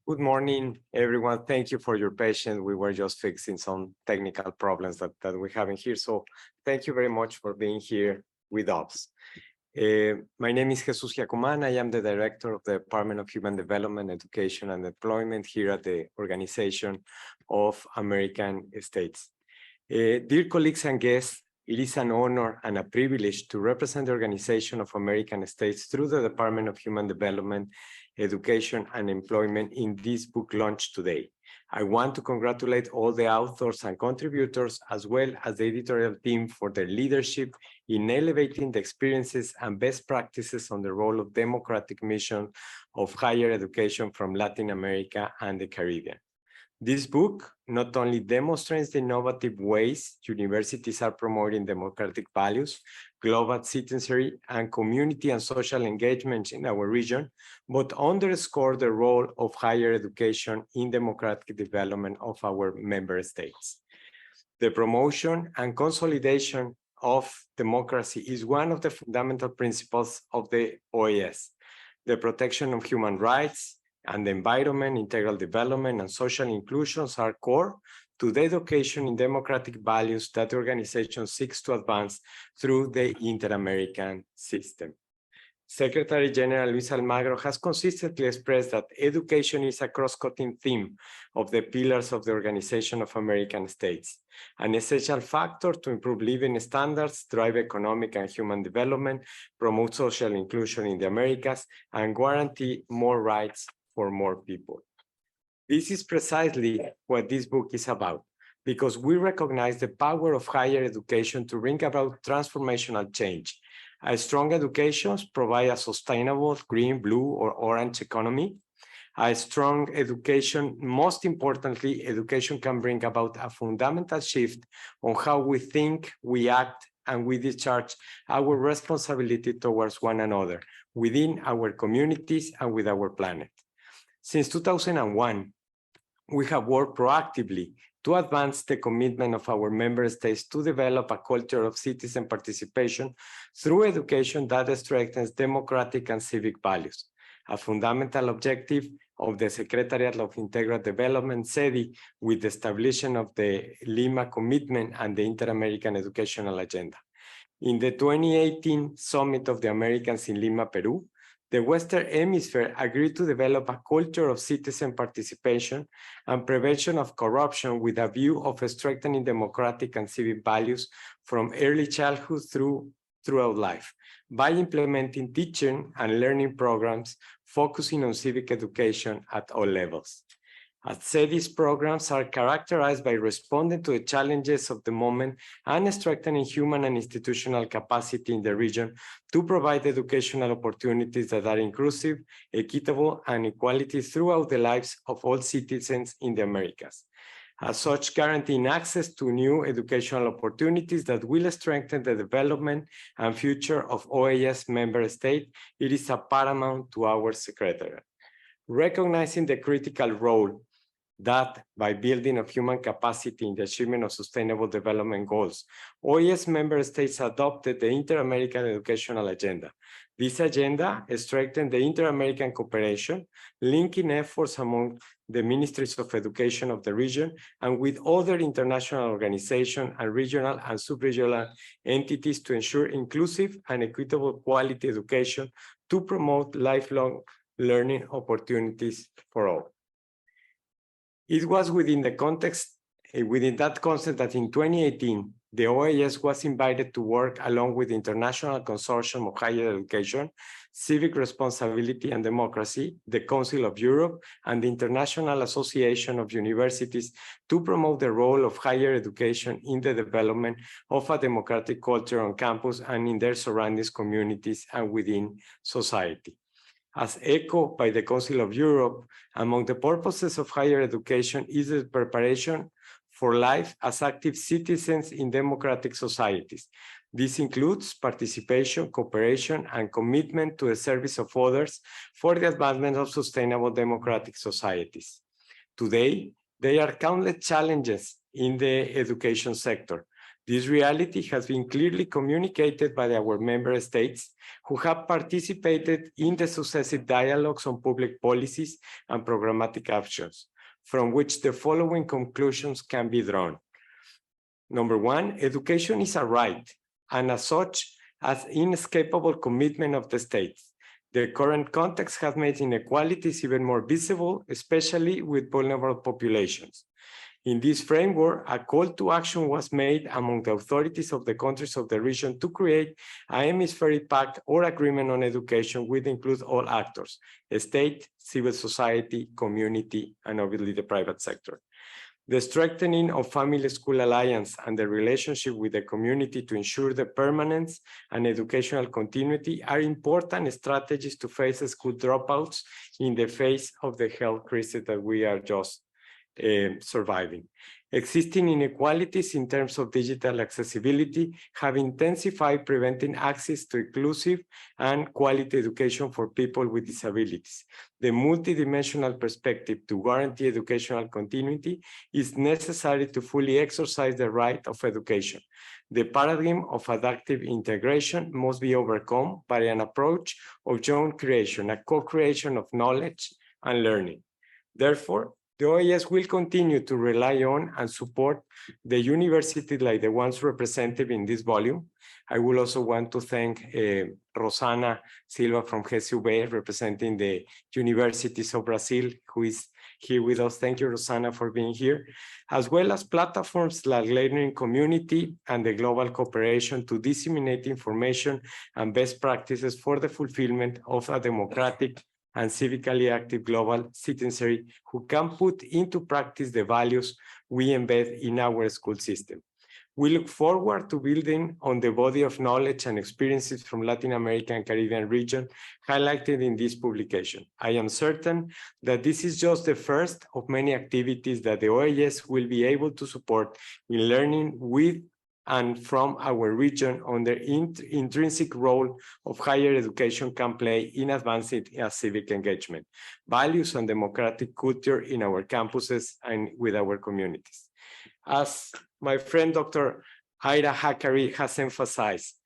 Good morning, everyone. Thank you for your patience. We were just fixing some technical problems that we have in here. So thank you very much for being here with us. My name is Jesus Yacuman. I am the director of the Department of Human Development, Education, and Employment here at the Organization of American States. Dear colleagues and guests, it is an honor and a privilege to represent the Organization of American States through the Department of Human Development, Education, and Employment in this book launch today. I want to congratulate all the authors and contributors, as well as the editorial team, for their leadership in elevating the experiences and best practices on the role of democratic mission of higher education from Latin America and the Caribbean. This book not only demonstrates the innovative ways universities are promoting democratic values, global citizenry, and community and social engagement in our region, but underscores the role of higher education in democratic development of our member states. The promotion and consolidation of democracy is one of the fundamental principles of the OAS. The protection of human rights and the environment, integral development, and social inclusions are core to the education in democratic values that the organization seeks to advance through the Inter-American system. Secretary General Luis Almagro has consistently expressed that education is a cross-cutting theme of the pillars of the Organization of American States, an essential factor to improve living standards, drive economic and human development, promote social inclusion in the Americas, and guarantee more rights for more people. This is precisely what this book is about, because we recognize the power of higher education to bring about transformational change. A strong education provides a sustainable green, blue, or orange economy. A strong education, most importantly, education can bring about a fundamental shift on how we think, we act, and we discharge our responsibility towards one another, within our communities and with our planet. Since 2001, we have worked proactively to advance the commitment of our member states to develop a culture of citizen participation through education that strengthens democratic and civic values, a fundamental objective of the Secretariat of Integral Development, SEDI, with the establishment of the Lima Commitment and the Inter-American Educational Agenda. In the 2018 Summit of the Americans in Lima, Peru, the Western Hemisphere agreed to develop a culture of citizen participation and prevention of corruption with a view of strengthening democratic and civic values from early childhood throughout life by implementing teaching and learning programs focusing on civic education at all levels. As SEDI's programs are characterized by responding to the challenges of the moment and strengthening human and institutional capacity in the region to provide educational opportunities that are inclusive, equitable, and equality throughout the lives of all citizens in the Americas. As such, guaranteeing access to new educational opportunities that will strengthen the development and future of OAS member state, it is a paramount to our Secretariat. Recognizing the critical role that by building of human capacity in the achievement of sustainable development goals, OAS member states adopted the Inter-American Educational Agenda. This agenda strengthened the inter-American cooperation, linking efforts among the ministries of education of the region and with other international organizations and regional and sub-regional entities to ensure inclusive and equitable quality education to promote lifelong learning opportunities for all. It was within that context that in 2018, the OAS was invited to work along with the International Consortium of Higher Education, Civic Responsibility and Democracy, the Council of Europe, and the International Association of Universities to promote the role of higher education in the development of a democratic culture on campus and in their surrounding communities and within society. As echoed by the Council of Europe, among the purposes of higher education is the preparation for life as active citizens in democratic societies. This includes participation, cooperation, and commitment to the service of others for the advancement of sustainable democratic societies. Today, there are countless challenges in the education sector. This reality has been clearly communicated by our member states who have participated in the successive dialogues on public policies and programmatic actions, from which the following conclusions can be drawn. Number one, education is a right, and as such, as inescapable commitment of the states. The current context has made inequalities even more visible, especially with vulnerable populations. In this framework, a call to action was made among the authorities of the countries of the region to create a hemispheric pact or agreement on education, which includes all actors, state, civil society, community, and obviously the private sector. The strengthening of family school alliance and the relationship with the community to ensure the permanence and educational continuity are important strategies to face school dropouts in the face of the health crisis that we are just surviving. Existing inequalities in terms of digital accessibility have intensified, preventing access to inclusive and quality education for people with disabilities. The multidimensional perspective to guarantee educational continuity is necessary to fully exercise the right of education. The paradigm of adaptive integration must be overcome by an approach of joint creation, a co-creation of knowledge and learning. Therefore, the OAS will continue to rely on and support the universities like the ones represented in this volume. I will also want to thank Rosana Silva from GSUB, representing the Universities of Brazil, who is here with us. Thank you, Rosana, for being here, as well as platforms like Learning Community and the Global Cooperation to disseminate information and best practices for the fulfillment of a democratic and civically active global citizenry who can put into practice the values we embed in our school system. We look forward to building on the body of knowledge and experiences from Latin America and Caribbean region highlighted in this publication. I am certain that this is just the first of many activities that the OAS will be able to support in learning with and from our region on the intrinsic role of higher education can play in advancing a civic engagement, values and democratic culture in our campuses and with our communities. As my friend Dr. Aira Hakari has emphasized,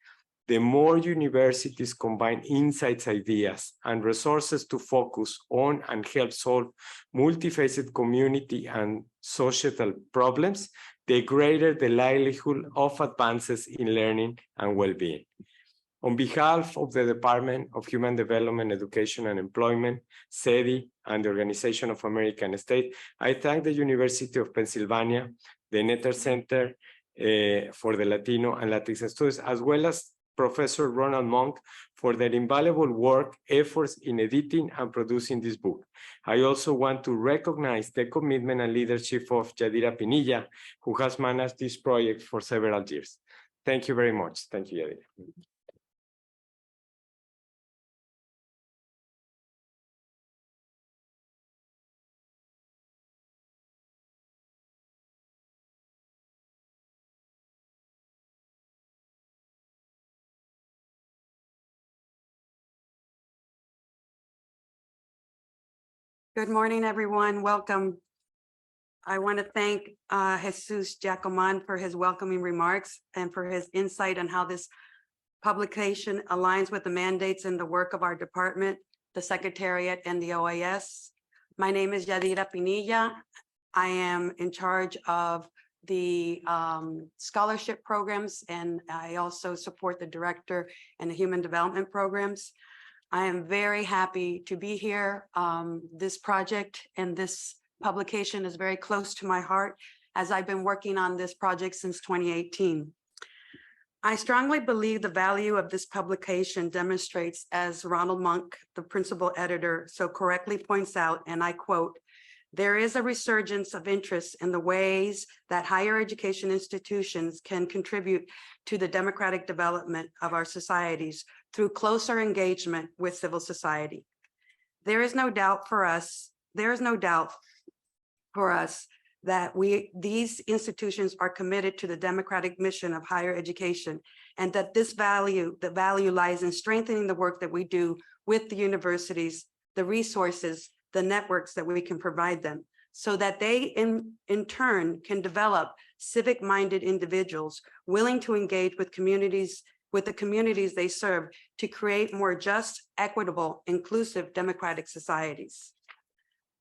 the more universities combine insights, ideas, and resources to focus on and help solve multifaceted community and societal problems, the greater the likelihood of advances in learning and well-being. On behalf of the Department of Human Development, Education and Employment, CEDI, and the Organization of American States, I thank the University of Pennsylvania, the Netter Center for the Latino and Latinx Studies, as well as Professor Ronald Monk for their invaluable work, efforts in editing and producing this book. I also want to recognize the commitment and leadership of Yadira Pinilla, who has managed this project for several years. Thank you very much. Thank you, Yadira. Good morning, everyone. Welcome. I want to thank Jesus Giacoman for his welcoming remarks and for his insight on how this publication aligns with the mandates and the work of our department, the Secretariat, and the OAS. My name is Yadira Pinilla. I am in charge of the scholarship programs, and I also support the director and the human development programs. I am very happy to be here. This project and this publication is very close to my heart, as I've been working on this project since 2018. I strongly believe the value of this publication demonstrates, as Ronald Monk, the principal editor, so correctly points out, and I quote, "There is a resurgence of interest in the ways that higher education institutions can contribute to the democratic development of our societies through closer engagement with civil society. There is no doubt for us that these institutions are committed to the democratic mission of higher education, and that the value lies in strengthening the work that we do with the universities, the resources, the networks that we can provide them, so that they in turn can develop civic-minded individuals willing to engage with the communities they serve to create more just, equitable, inclusive, democratic societies.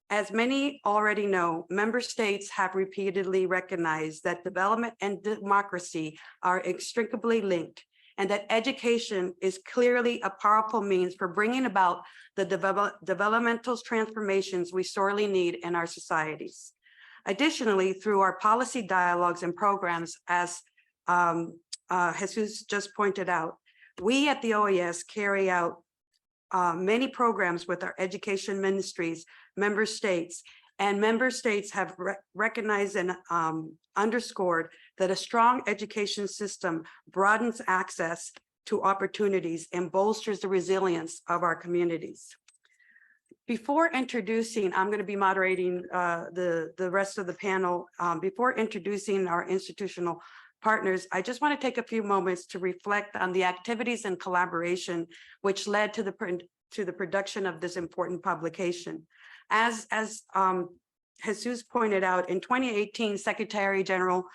As many already know, member states have repeatedly recognized that development and democracy are inextricably linked, and that education is clearly a powerful means for bringing about the developmental transformations we sorely need in our societies. Additionally, through our policy dialogues and programs, as Jesus just pointed out, we at the OAS carry out many programs with our education ministries, member states, and member states have recognized and underscored that a strong education system broadens access to opportunities and bolsters the resilience of our communities. Before introducing, I'm going to be moderating the rest of the panel. Before introducing our institutional partners, I just want to take a few moments to reflect on the activities and collaboration which led to the production of this important publication. As Jesus pointed out, in 2018, Secretary General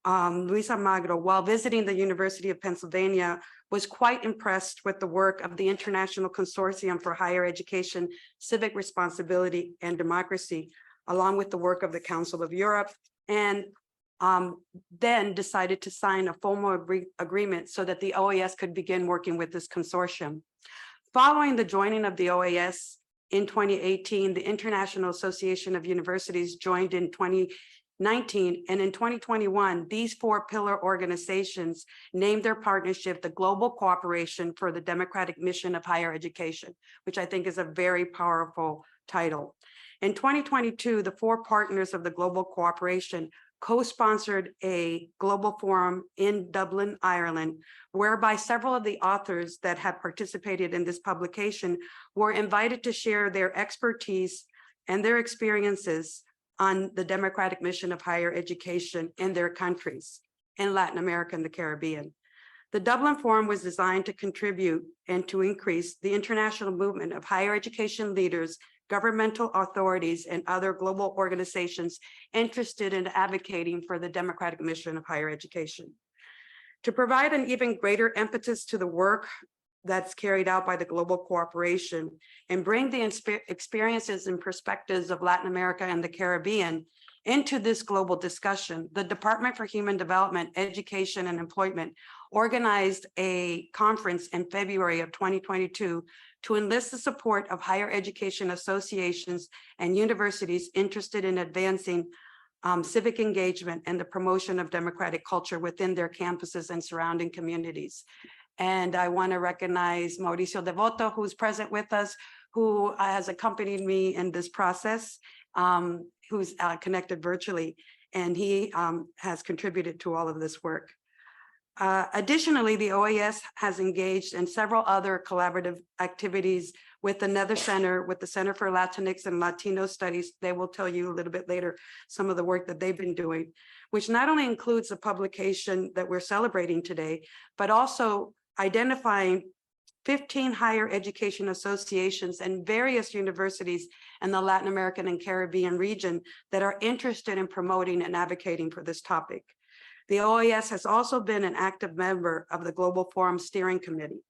Luis Almagro, while visiting the University of Pennsylvania, was quite impressed with the work of the International Consortium for Higher Education, Civic Responsibility and Democracy, along with the work of the Council of Europe, and then decided to sign a formal agreement so that the OAS could begin working with this consortium. Following the joining of the OAS in 2018, the International Association of Universities joined in 2019, and in 2021, these four pillar organizations named their partnership the Global Cooperation for the Democratic Mission of Higher Education, which I think is a very powerful title. In 2022, the four partners of the Global Cooperation co-sponsored a global forum in Dublin, Ireland, whereby several of the authors that have participated in this publication were invited to share their expertise and their experiences on the democratic mission of higher education in their countries, in Latin America and the Caribbean. The Dublin Forum was designed to contribute and to increase the international movement of higher education leaders, governmental authorities, and other global organizations interested in advocating for the democratic mission of higher education. To provide an even greater impetus to the work that's carried out by the Global Cooperation and bring the experiences and perspectives of Latin America and the Caribbean into this global discussion, the Department for Human Development, Education, and Employment organized a conference in February of 2022 to enlist the support of higher education associations and universities interested in advancing civic engagement and the promotion of democratic culture within their campuses and surrounding communities. And I want to recognize Mauricio Devoto, who's present with us, who has accompanied me in this process, who's connected virtually, and he has contributed to all of this work. Additionally, the OAS has engaged in several other collaborative activities with another center, with the Center for Latinx and Latino Studies. They will tell you a little bit later some of the work that they've been doing, which not only includes the publication that we're celebrating today, but also identifying 15 higher education associations and various universities in the Latin American and Caribbean region that are interested in promoting and advocating for this topic. The OAS has also been an active member of the Global Forum Steering Committee.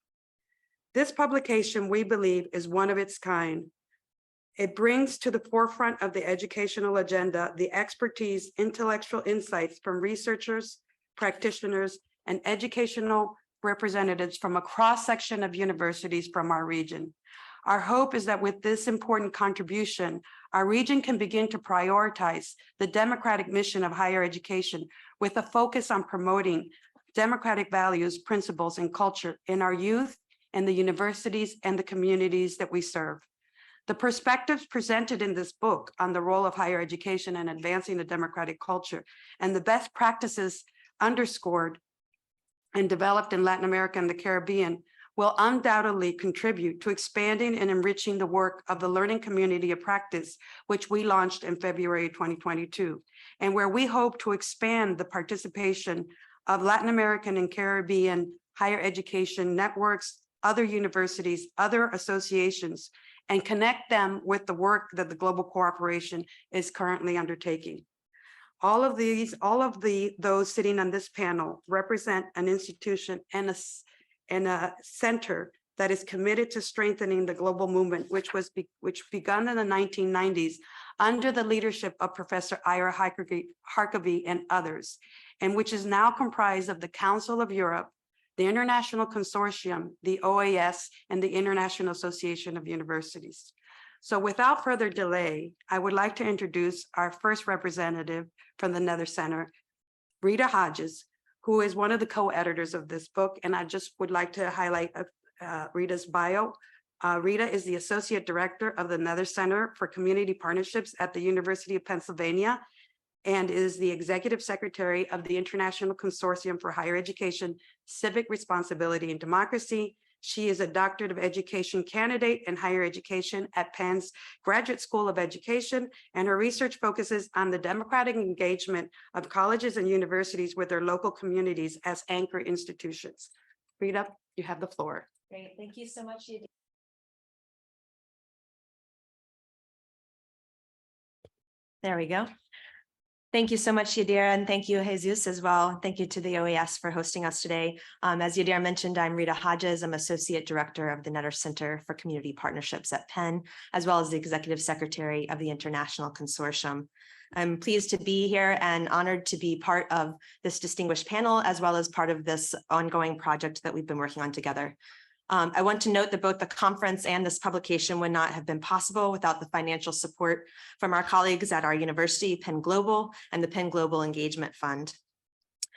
This publication, we believe, is one of its kind. It brings to the forefront of the educational agenda the expertise, intellectual insights from researchers, practitioners, and educational representatives from a cross-section of universities from our region. Our hope is that with this important contribution, our region can begin to prioritize the democratic mission of higher education with a focus on promoting democratic values, principles, and culture in our youth and the universities and the communities that we serve. The perspectives presented in this book on the role of higher education in advancing the democratic culture and the best practices underscored and developed in Latin America and the Caribbean will undoubtedly contribute to expanding and enriching the work of the Learning Community of Practice, which we launched in February 2022, and where we hope to expand the participation of Latin American and Caribbean higher education networks, other universities, other associations, and connect them with the work that the Global Cooperation is currently undertaking. All of those sitting on this panel represent an institution and a center that is committed to strengthening the global movement, which begun in the 1990s under the leadership of Professor Ira Harkavy and others, and which is now comprised of the Council of Europe, the International Consortium, the OAS, and the International Association of Universities. So without further delay, I would like to introduce our first representative from the Nether Center, Rita Hodges, who is one of the co-editors of this book. And I just would like to highlight Rita's bio. Rita is the Associate Director of the Nether Center for Community Partnerships at the University of Pennsylvania and is the Executive Secretary of the International Consortium for Higher Education, Civic Responsibility and Democracy. She is a Doctorate of Education candidate in higher education at Penn's Graduate School of Education, and her research focuses on the democratic engagement of colleges and universities with their local communities as anchor institutions. Rita, you have the floor. Great, thank you so much. There we go. Thank you so much, Yadira, and thank you, Jesus, as well. Thank you to the OAS for hosting us today. As Yadira mentioned, I'm Rita Hodges. I'm Associate Director of the Netter Center for Community Partnerships at Penn, as well as the Executive Secretary of the International Consortium. I'm pleased to be here and honored to be part of this distinguished panel, as well as part of this ongoing project that we've been working on together. I want to note that both the conference and this publication would not have been possible without the financial support from our colleagues at our university, Penn Global, and the Penn Global Engagement Fund.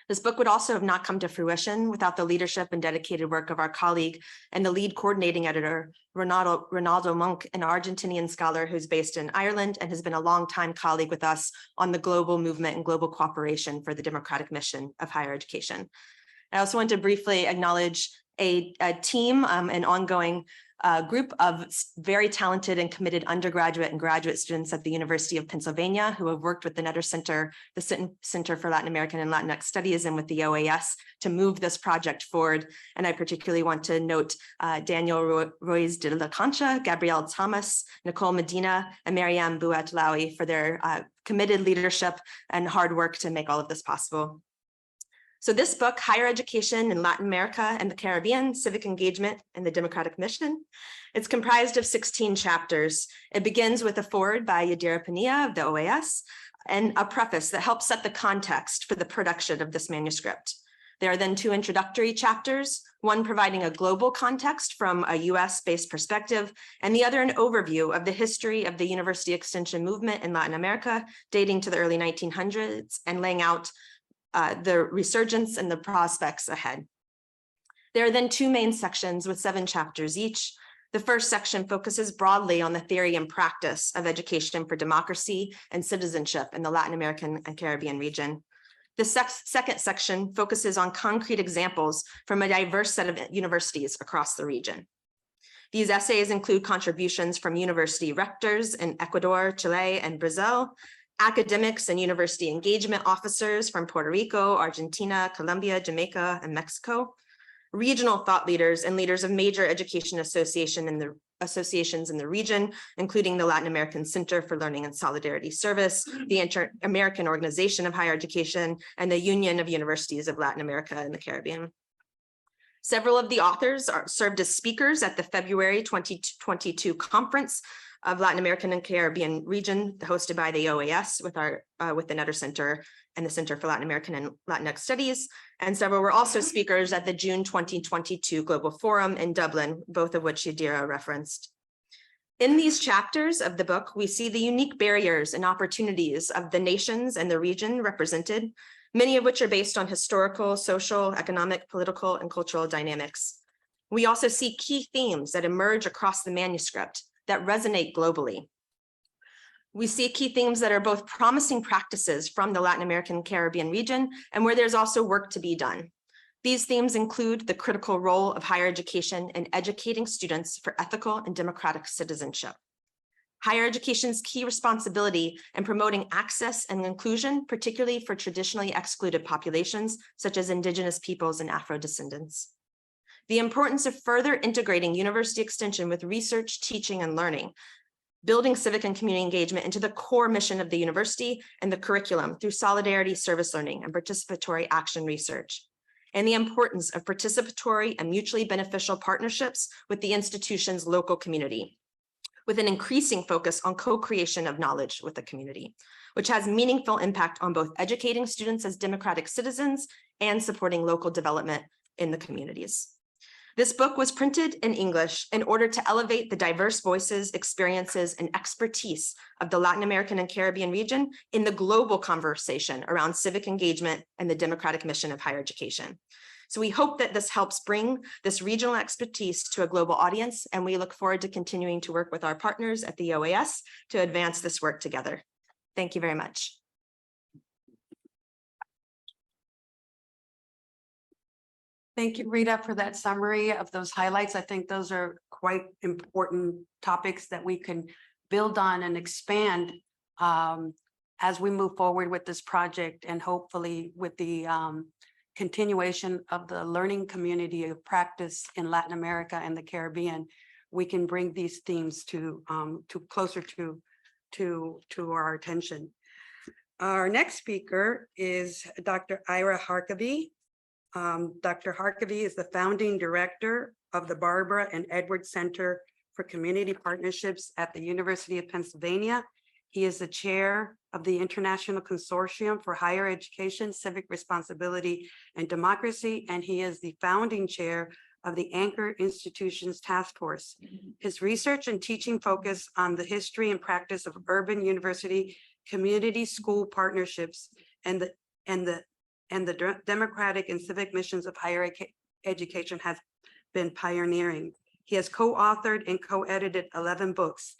This book would also have not come to fruition without the leadership and dedicated work of our colleague and the lead coordinating editor, Ronaldo Monk, an Argentinian scholar who's based in Ireland and has been a longtime colleague with us on the global movement and global cooperation for the democratic mission of higher education. I also want to briefly acknowledge a team, an ongoing group of very talented and committed undergraduate and graduate students at the University of Pennsylvania who have worked with the Netter Center, the Center for Latin American and Latinx Studies, and with the OAS to move this project forward. And I particularly want to note Daniel Ruiz de la Concha, Gabrielle Thomas, Nicole Medina, and Marianne Bouat-Lawi for their committed leadership and hard work to make all of this possible. So this book, Higher Education in Latin America and the Caribbean, Civic Engagement and the Democratic Mission, it's comprised of 16 chapters. It begins with a foreword by Yadira Pinilla of the OAS and a preface that helps set the context for the production of this manuscript. There are then 2 introductory chapters, one providing a global context from a US-based perspective, and the other an overview of the history of the university extension movement in Latin America, dating to the early 1900s and laying out the resurgence and the prospects ahead. There are then 2 main sections with 7 chapters each. The first section focuses broadly on the theory and practice of education for democracy and citizenship in the Latin American and Caribbean region. The second section focuses on concrete examples from a diverse set of universities across the region. These essays include contributions from university rectors in Ecuador, Chile, and Brazil, academics and university engagement officers from Puerto Rico, Argentina, Colombia, Jamaica, and Mexico, regional thought leaders and leaders of major education associations in the region, including the Latin American Center for Learning and Solidarity Service, the Inter-American Organization of Higher Education, and the Union of Universities of Latin America and the Caribbean. Several of the authors served as speakers at the February 2022 conference of Latin American and Caribbean region hosted by the OAS with the Netter Center and the Center for Latin American and Latinx Studies. And several were also speakers at the June 2022 Global Forum in Dublin, both of which Yadira referenced. In these chapters of the book, we see the unique barriers and opportunities of the nations and the region represented, many of which are based on historical, social, economic, political, and cultural dynamics. We also see key themes that emerge across the manuscript that resonate globally. We see key themes that are both promising practices from the Latin American Caribbean region and where there's also work to be done. These themes include the critical role of higher education in educating students for ethical and democratic citizenship, higher education's key responsibility in promoting access and inclusion, particularly for traditionally excluded populations, such as indigenous peoples and Afro descendants. the importance of further integrating university extension with research, teaching, and learning, building civic and community engagement into the core mission of the university and the curriculum through solidarity, service learning, and participatory action research, and the importance of participatory and mutually beneficial partnerships with the institution's local community, with an increasing focus on co-creation of knowledge with the community, which has meaningful impact on both educating students as democratic citizens and supporting local development in the communities. This book was printed in English in order to elevate the diverse voices, experiences, and expertise of the Latin American and Caribbean region in the global conversation around civic engagement and the democratic mission of higher education. So we hope that this helps bring this regional expertise to a global audience, and we look forward to continuing to work with our partners at the OAS to advance this work together. Thank you very much. Thank you, Rita, for that summary of those highlights. I think those are quite important topics that we can build on and expand as we move forward with this project, and hopefully with the continuation of the learning community of practice in Latin America and the Caribbean, we can bring these themes to closer to our attention. Our next speaker is Dr. Ira Harkavy. Dr. Harkavy is the founding director of the Barbara and Edward Center for Community Partnerships at the University of Pennsylvania. He is the chair of the International Consortium for Higher Education, Civic Responsibility, and Democracy, and he is the founding chair of the Anchor Institutions Task Force. His research and teaching focus on the history and practice of urban university community school partnerships and the democratic and civic missions of higher education has been pioneering. He has co-authored and co-edited 11 books.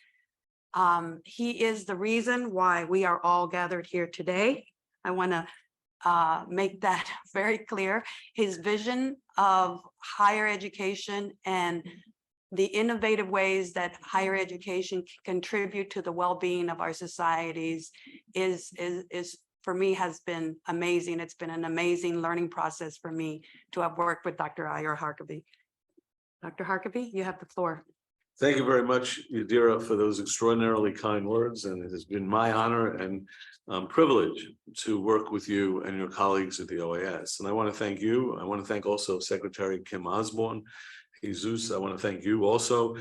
He is the reason why we are all gathered here today. I want to make that very clear. His vision of higher education and the innovative ways that higher education can contribute to the well-being of our societies is for me has been amazing. It's been an amazing learning process for me to have worked with Dr. Ira Harkavy. Dr. Harkavy, you have the floor. Thank you very much, Yadira, for those extraordinarily kind words. And it has been my honor and privilege to work with you and your colleagues at the OAS. And I want to thank you. I want to thank also Secretary Kim Osborne. Jesus, I want to thank you also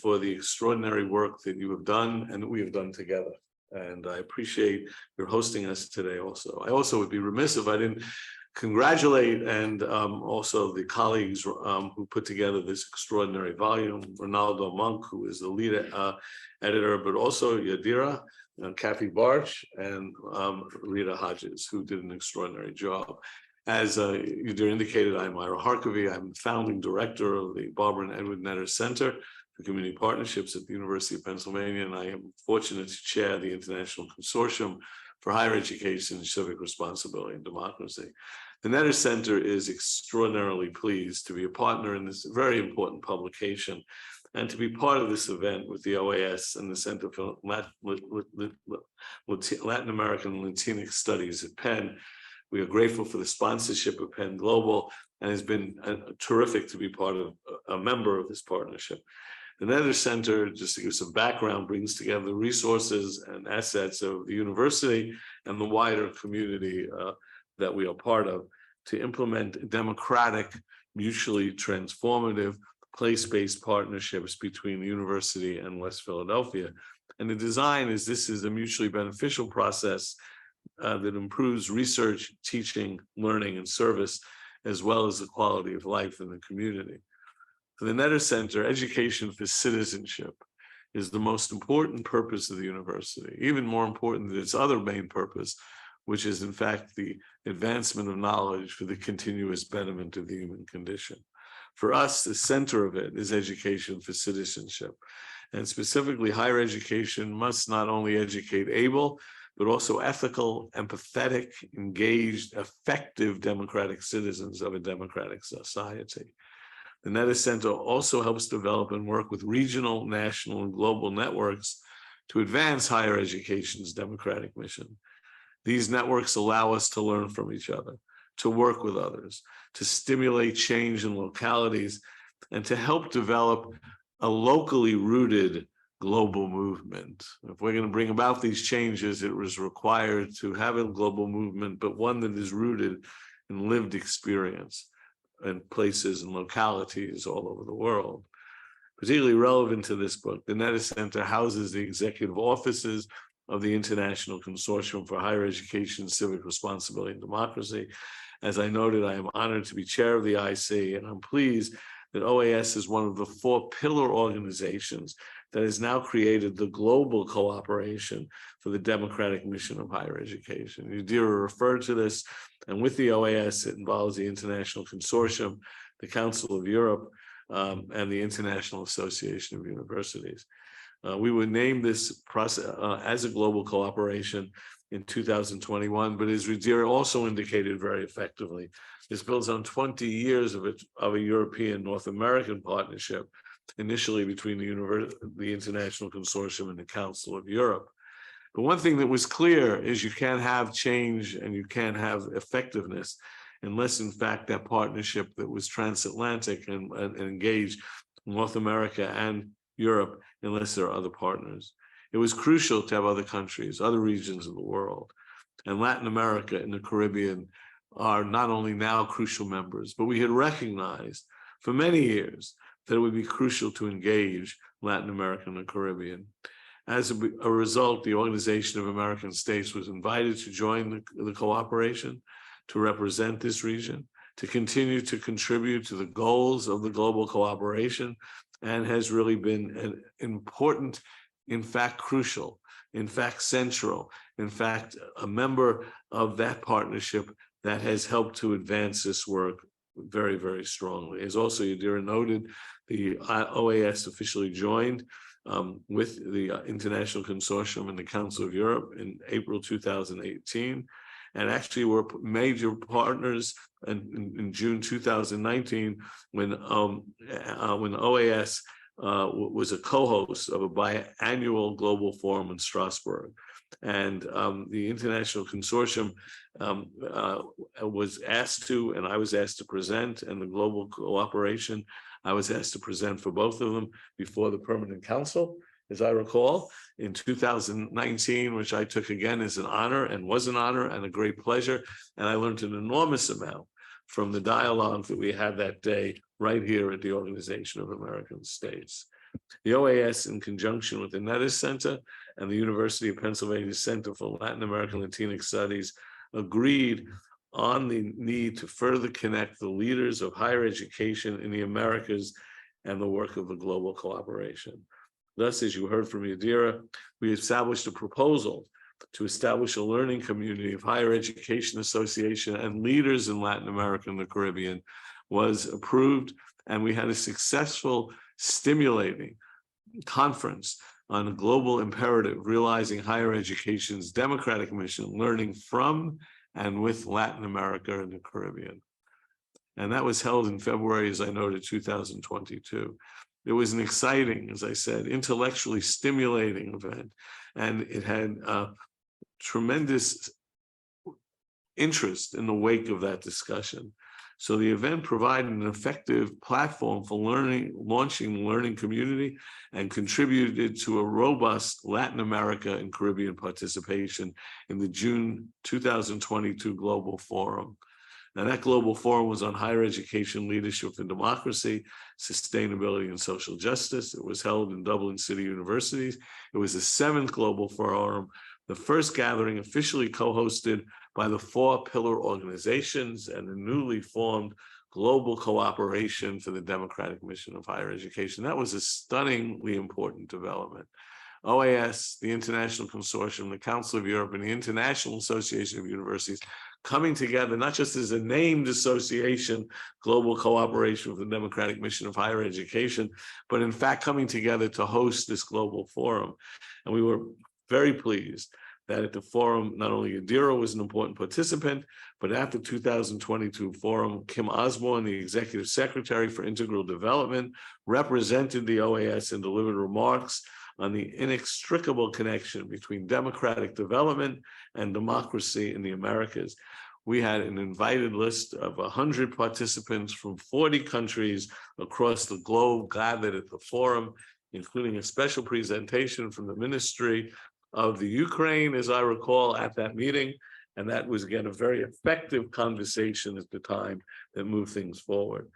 for the extraordinary work that you have done and that we have done together. And I appreciate your hosting us today also. I also would be remiss if I didn't congratulate and also the colleagues who put together this extraordinary volume, Ronaldo Monk, who is the lead editor, but also Yadira, Kathy Barch, and Rita Hodges, who did an extraordinary job. As Yadira indicated, I'm Ira Harkavy. I'm the founding director of the Barbara and Edward Netter Center for Community Partnerships at the University of Pennsylvania, and I am fortunate to chair the International Consortium for Higher Education, Civic Responsibility, and Democracy. The Netter Center is extraordinarily pleased to be a partner in this very important publication and to be part of this event with the OAS and the Center for Latin American and Latinx Studies at Penn. We are grateful for the sponsorship of Penn Global, and it's been terrific to be part of a member of this partnership. The Netter Center, just to give some background, brings together the resources and assets of the university and the wider community that we are part of to implement democratic, mutually transformative, place-based partnerships between the university and West Philadelphia. And the design is this is a mutually beneficial process that improves research, teaching, learning, and service, as well as the quality of life in the community. For the Netter Center, education for citizenship is the most important purpose of the university, even more important than its other main purpose, which is in fact the advancement of knowledge for the continuous betterment of the human condition. For us, the center of it is education for citizenship. And specifically, higher education must not only educate able, but also ethical, empathetic, engaged, effective democratic citizens of a democratic society. The Netter Center also helps develop and work with regional, national, and global networks to advance higher education's democratic mission. These networks allow us to learn from each other. to work with others, to stimulate change in localities, and to help develop a locally rooted global movement. If we're going to bring about these changes, it was required to have a global movement, but one that is rooted in lived experience in places and localities all over the world. Particularly relevant to this book, the Netter Center houses the executive offices of the International Consortium for Higher Education, Civic Responsibility, and Democracy. As I noted, I am honored to be chair of the IC, and I'm pleased that OAS is one of the 4 pillar organizations that has now created the global cooperation for the democratic mission of higher education. Yadira referred to this, and with the OAS, it involves the International Consortium, the Council of Europe, and the International Association of Universities. We would name this process as a global cooperation in 2021, but as Yadira also indicated very effectively, this builds on 20 years of a European North American partnership, initially between the International Consortium and the Council of Europe. But one thing that was clear is you can't have change and you can't have effectiveness unless, in fact, that partnership that was transatlantic and engaged North America and Europe, unless there are other partners. It was crucial to have other countries, other regions of the world. And Latin America and the Caribbean are not only now crucial members, but we had recognized for many years that it would be crucial to engage Latin America and the Caribbean. As a result, the Organization of American States was invited to join the cooperation, to represent this region, to continue to contribute to the goals of the global cooperation, and has really been an important, in fact, crucial, in fact, central, in fact, a member of that partnership that has helped to advance this work very, very strongly. As also Yadira noted, the OAS officially joined with the International Consortium and the Council of Europe in April 2018, and actually were major partners in June 2019 when OAS was a co-host of a biannual global forum in Strasbourg. And the International Consortium was asked to, and I was asked to present, and the global cooperation, I was asked to present for both of them before the Permanent Council, as I recall, in 2019, which I took again as an honor and was an honor and a great pleasure. And I learned an enormous amount from the dialogue that we had that day right here at the Organization of American States. The OAS, in conjunction with the Netter Center and the University of Pennsylvania Center for Latin American Latinx Studies, agreed on the need to further connect the leaders of higher education in the Americas and the work of the global cooperation. Thus, as you heard from Yadira, we established a proposal to establish a learning community of higher education association and leaders in Latin America and the Caribbean was approved, and we had a successful, stimulating conference on a global imperative, realizing higher education's democratic mission, learning from and with Latin America and the Caribbean. And that was held in February, as I noted, 2022. It was an exciting, as I said, intellectually stimulating event, and it had tremendous interest in the wake of that discussion. So the event provided an effective platform for launching the learning community, and contributed to a robust Latin America and Caribbean participation in the June 2022 Global Forum. Now, that global forum was on higher education, leadership and democracy, sustainability and social justice. It was held in Dublin City Universities. It was the 7th global forum, the first gathering officially co-hosted by the 4 pillar organizations and the newly formed Global Cooperation for the Democratic Mission of Higher Education. That was a stunningly important development. OAS, the International Consortium, the Council of Europe, and the International Association of Universities coming together, not just as a named association, Global Cooperation for the Democratic Mission of Higher Education, but in fact coming together to host this global forum. And we were very pleased that at the forum, not only Yadira was an important participant, but at the 2022 forum, Kim Osborne, the Executive Secretary for Integral Development, represented the OAS and delivered remarks on the inextricable connection between democratic development and democracy in the Americas. We had an invited list of 100 participants from 40 countries across the globe gathered at the forum, including a special presentation from the Ministry of the Ukraine, as I recall, at that meeting. And that was, again, a very effective conversation at the time that moved things forward.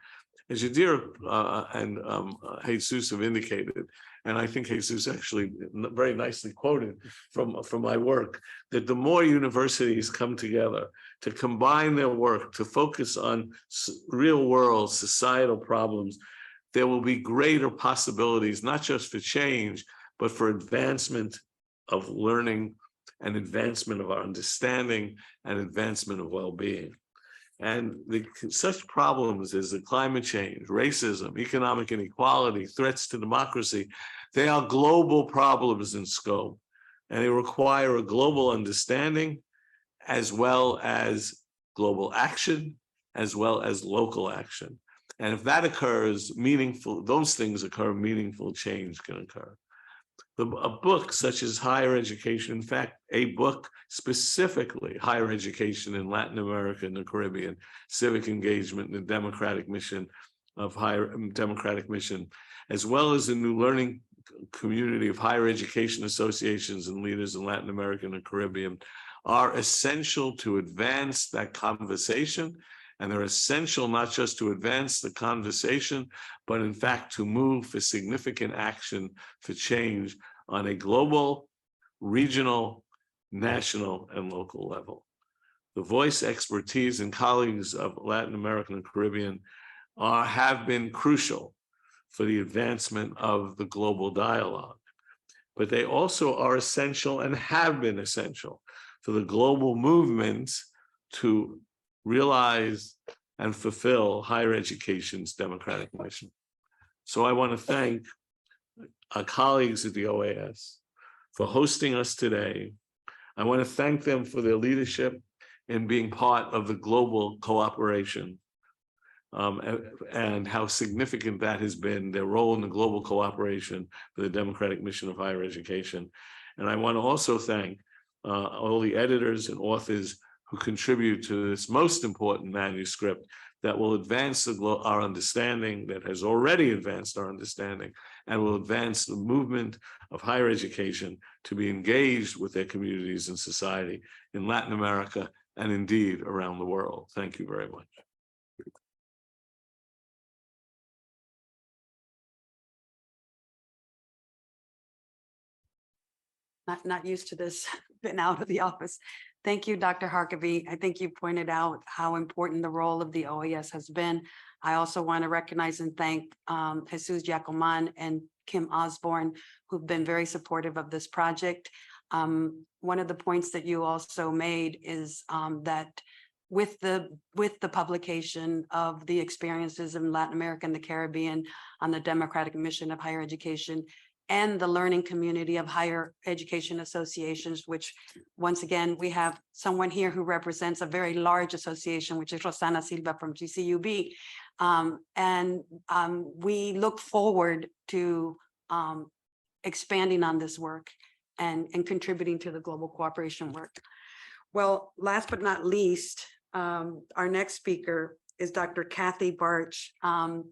As Yadira and Jesus have indicated, and I think Jesus actually very nicely quoted from my work, that the more universities come together to combine their work, to focus on real world societal problems, there will be greater possibilities, not just for change, but for advancement of learning and advancement of our understanding and advancement of well-being. And such problems as the climate change, racism, economic inequality, threats to democracy, they are global problems in scope, and they require a global understanding as well as global action, as well as local action. And if that occurs, those things occur, meaningful change can occur. A book such as Higher Education, in fact, a book specifically, Higher Education in Latin America and the Caribbean, Civic Engagement and the Democratic Mission, as well as the new learning community of higher education associations and leaders in Latin America and the Caribbean, are essential to advance that conversation. And they're essential not just to advance the conversation, but in fact to move for significant action for change on a global, regional, national, and local level. The voice, expertise, and colleagues of Latin America and Caribbean have been crucial for the advancement of the global dialogue. But they also are essential and have been essential for the global movements to realize and fulfill higher education's democratic mission. So I want to thank our colleagues at the OAS for hosting us today. I want to thank them for their leadership in being part of the global cooperation and how significant that has been, their role in the global cooperation for the democratic mission of higher education. And I want to also thank all the editors and authors who contribute to this most important manuscript that will advance our understanding, that has already advanced our understanding, and will advance the movement of higher education to be engaged with their communities and society in Latin America and indeed around the world. Thank you very much. Not used to this, been out of the office. Thank you, Dr. Harkavy. I think you pointed out how important the role of the OAS has been. I also want to recognize and thank Jesus Giacoman and Kim Osborne, who've been very supportive of this project. One of the points that you also made is that with the publication of the experiences in Latin America and the Caribbean on the democratic mission of higher education, and the learning community of higher education associations, which once again, we have someone here who represents a very large association, which is Rosana Silva from GCUB. We look forward to expanding on this work and contributing to the global cooperation work. Well, last but not least, our next speaker is Dr. Kathy Barch.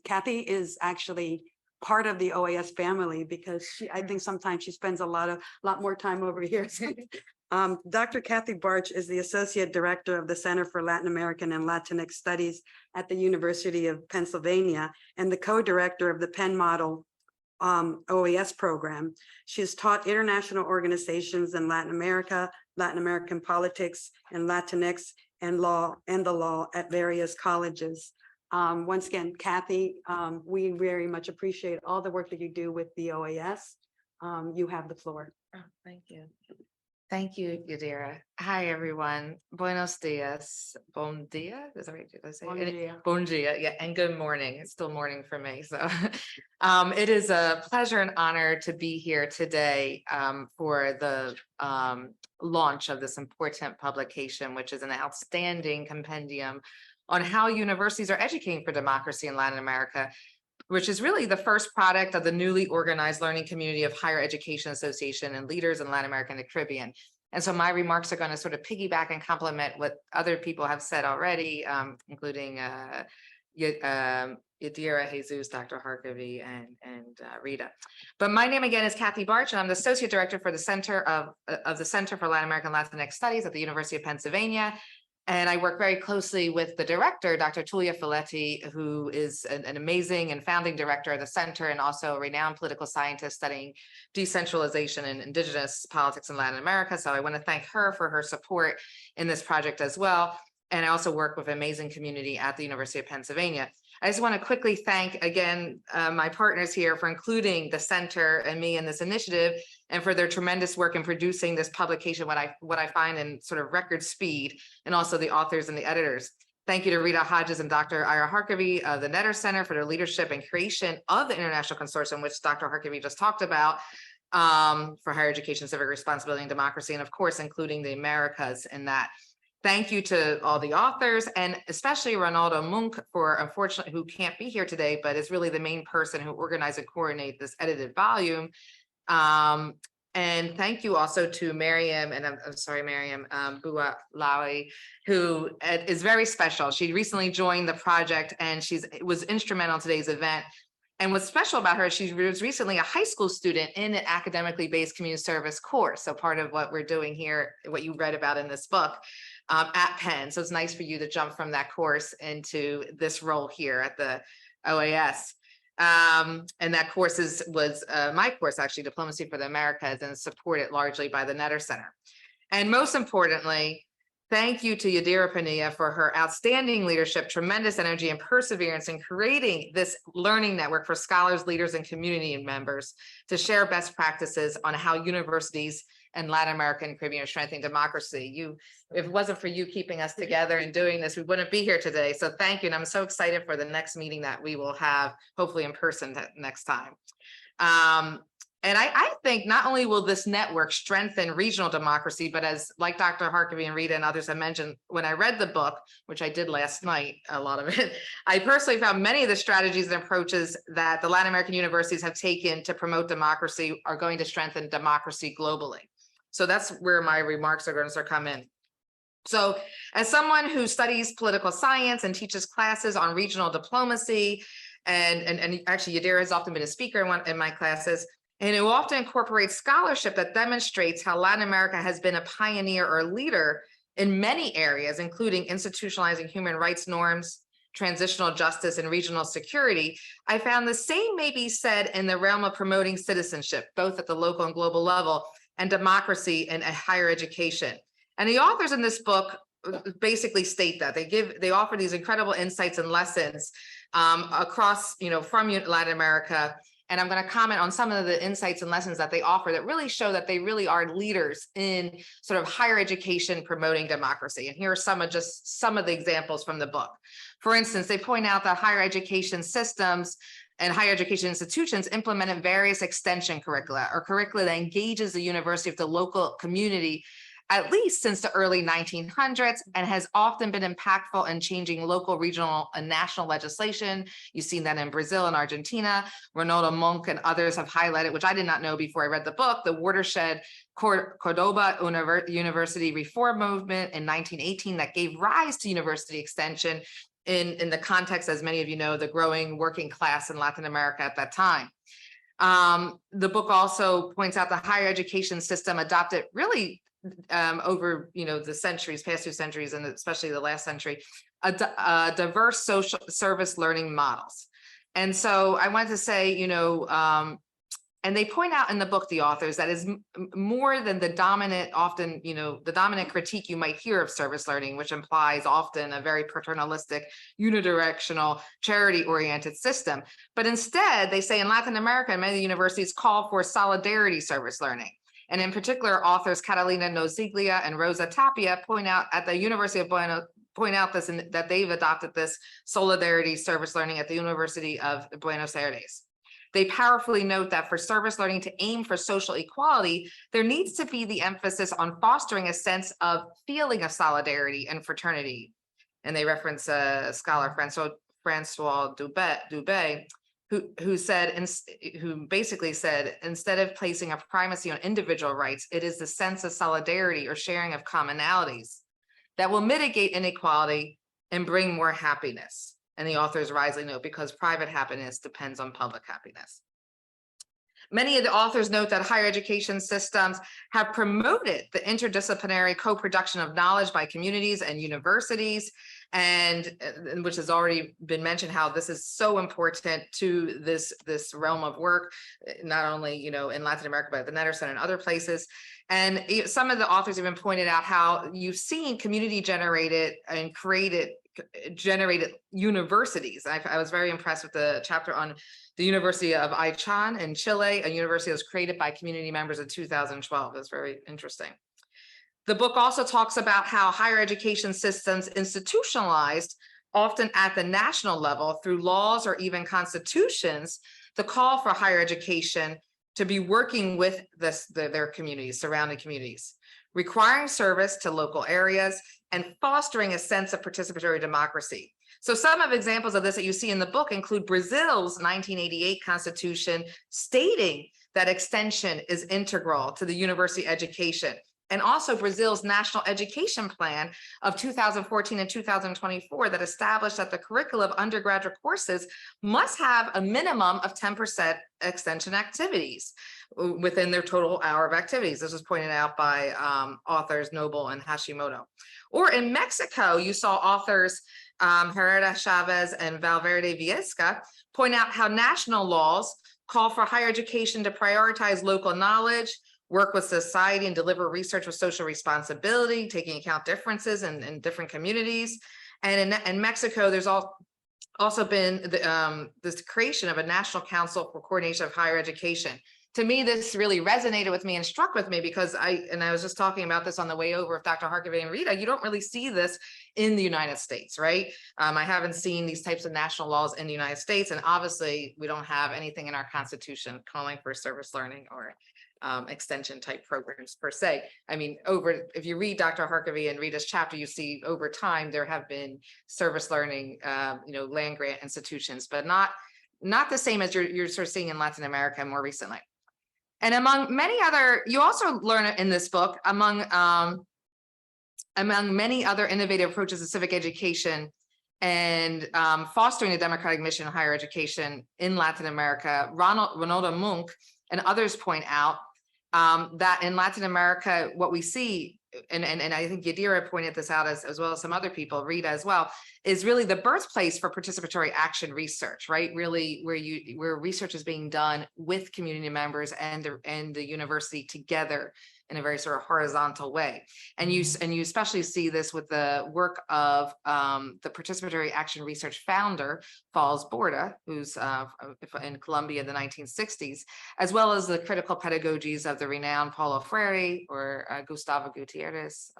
Kathy is actually part of the OAS family because I think sometimes she spends a lot more time over here. Dr. Kathy Barch is the Associate Director of the Center for Latin American and Latinx Studies at the University of Pennsylvania and the co-director of the Penn Model OAS program. She has taught international organizations in Latin America, Latin American politics, and Latinx and the law at various colleges. Once again, Kathy, we very much appreciate all the work that you do with the OAS. You have the floor. Oh, thank you. Thank you, Yadira. Hi, everyone. Buenos dias. Bon dia. Is that right? Did I say Bon it? dia. Bon dia. Yeah, and good morning. It's still morning for me. So it is a pleasure and honor to be here today for the launch of this important publication, which is an outstanding compendium on how universities are educating for democracy in Latin America, which is really the first product of the newly organized learning community of higher education association and leaders in Latin America and the Caribbean. And so my remarks are going to sort of piggyback and complement what other people have said already, including Yadira, Jesus, Dr. Harkavy, and Rita. But my name again is Kathy Barch, and I'm the Associate Director for the Center of the Center for Latin American Latinx Studies at the University of Pennsylvania. And I work very closely with the director, Dr. Tulia Filetti, who is an amazing and founding director of the center and also a renowned political scientist studying decentralization and indigenous politics in Latin America. So I want to thank her for her support in this project as well. And I also work with an amazing community at the University of Pennsylvania. I just want to quickly thank again my partners here for including the center and me in this initiative and for their tremendous work in producing this publication, what I find in sort of record speed, and also the authors and the editors. Thank you to Rita Hodges and Dr. Ira Harkavy of the Netter Center for their leadership and creation of the International Consortium, which Dr. Harkavy just talked about, for higher education, civic responsibility, and democracy, and of course, including the Americas in that. Thank you to all the authors, and especially Ronaldo Munk, for unfortunately who can't be here today, but is really the main person who organized and coordinated this edited volume. And thank you also to Miriam, and I'm sorry, Miriam Bualawi, who is very special. She recently joined the project, and was instrumental in today's event. And what's special about her, she was recently a high school student in an academically based community service course. So part of what we're doing here, what you read about in this book, at Penn. So it's nice for you to jump from that course into this role here at the OAS. And that course was my course, actually, Diplomacy for the Americas, and supported largely by the Netter Center. And most importantly, thank you to Yadira Pania for her outstanding leadership, tremendous energy, and perseverance in creating this learning network for scholars, leaders, and community members to share best practices on how universities and Latin American and Caribbean are strengthening democracy. If it wasn't for you keeping us together and doing this, we wouldn't be here today. So thank you. And I'm so excited for the next meeting that we will have, hopefully in person next time. And I think not only will this network strengthen regional democracy, but like Dr. Harkavy and Rita and others have mentioned, when I read the book, which I did last night, a lot of it, I personally found many of the strategies and approaches that the Latin American universities have taken to promote democracy are going to strengthen democracy globally. So that's where my remarks are going to start come in. So as someone who studies political science and teaches classes on regional diplomacy, and actually Yadira has often been a speaker in my classes, and who often incorporates scholarship that demonstrates how Latin America has been a pioneer or leader in many areas, including institutionalizing human rights norms, transitional justice, and regional security, I found the same may be said in the realm of promoting citizenship, both at the local and global level, and democracy and higher education. And the authors in this book basically state that they offer these incredible insights and lessons across, from Latin America. And I'm going to comment on some of the insights and lessons that they offer that really show that they really are leaders in sort of higher education promoting democracy. And here are some of the examples from the book. For instance, they point out that higher education systems and higher education institutions implemented various extension curricula or curricula that engages the university with the local community at least since the early 1900s, and has often been impactful in changing local, regional, and national legislation. You've seen that in Brazil and Argentina. Ronaldo Monk and others have highlighted, which I did not know before I read the book, the watershed Cordoba University reform movement in 1918 that gave rise to university extension in the context, as many of you know, the growing working class in Latin America at that time. The book also points out the higher education system adopted really over the centuries, past 2 centuries, and especially the last century, diverse social service learning models. And so I wanted to say, and they point out in the book, the authors, that is more than the dominant, often, the dominant critique you might hear of service learning, which implies often a very paternalistic, unidirectional, charity-oriented system. But instead, they say in Latin America, many universities call for solidarity service learning. And in particular, authors Catalina Noziglia and Rosa Tapia point out at the University of that they've adopted this solidarity service learning at the University of Buenos Aires. They powerfully note that for service learning to aim for social equality, there needs to be the emphasis on fostering a sense of feeling of solidarity and fraternity. And they reference scholar Francois Dubé, who basically said, instead of placing a primacy on individual rights, it is the sense of solidarity or sharing of commonalities that will mitigate inequality and bring more happiness. And the authors wisely note, because private happiness depends on public happiness. Many of the authors note that higher education systems have promoted the interdisciplinary co-production of knowledge by communities and universities, and which has already been mentioned, how this is so important to this realm of work, not only in Latin America, but at the Netter Center and other places. And some of the authors even pointed out how you've seen community generated and generated universities. I was very impressed with the chapter on the University of Aichan in Chile, a university that was created by community members in 2012. That's very interesting. The book also talks about how higher education systems institutionalized, often at the national level through laws or even constitutions, the call for higher education to be working with their communities, surrounding communities, requiring service to local areas and fostering a sense of participatory democracy. So some of examples of this that you see in the book include Brazil's 1988 constitution stating that extension is integral to the university education, and also Brazil's national education plan of 2014 and 2024 that established that the curriculum of undergraduate courses must have a minimum of 10% extension activities within their total hour of activities. This was pointed out by authors Noble and Hashimoto. Or in Mexico, you saw authors Herrera Chavez and Valverde Viesca point out how national laws call for higher education to prioritize local knowledge, work with society, and deliver research with social responsibility, taking account differences in different communities. And in Mexico, there's also been this creation of a National Council for Coordination of Higher Education. To me, this really resonated with me and struck with me because I was just talking about this on the way over with Dr. Harkavy and Rita. You don't really see this in the United States, right? I haven't seen these types of national laws in the United States. And obviously, we don't have anything in our Constitution calling for service learning or extension type programs per se. I mean, if you read Dr. Harkavy and Rita's chapter, you see over time there have been service learning, land grant institutions, but not the same as you're sort of seeing in Latin America more recently. And among many other, you also learn in this book, among many other innovative approaches to civic education and fostering a democratic mission in higher education in Latin America, Ronaldo Munk and others point out that in Latin America, what we see, and I think Yadira pointed this out as well as some other people, Rita as well, is really the birthplace for participatory action research, right? Really where research is being done with community members and the university together in a very sort of horizontal way. And you especially see this with the work of the participatory action research founder, Falls Borda, who's in Colombia in the 1960s, as well as the critical pedagogies of the renowned Paulo Freire or Gustavo Gutierrez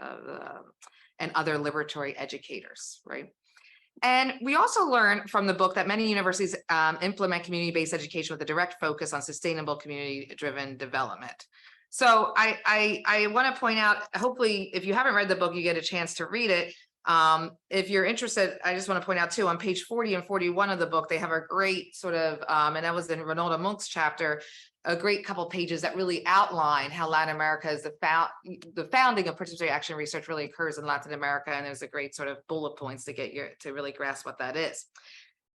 and other liberatory educators, right? And we also learn from the book that many universities implement community-based education with a direct focus on sustainable community-driven development. So I want to point out, hopefully, if you haven't read the book, you get a chance to read it. If you're interested, I just want to point out too, on page 40 and 41 of the book, they have a great sort of, and that was in Ronaldo Munk's chapter, a great couple pages that really outline how Latin America is the founding of participatory action research really occurs in Latin America. And there's a great sort of bullet points to really grasp what that is.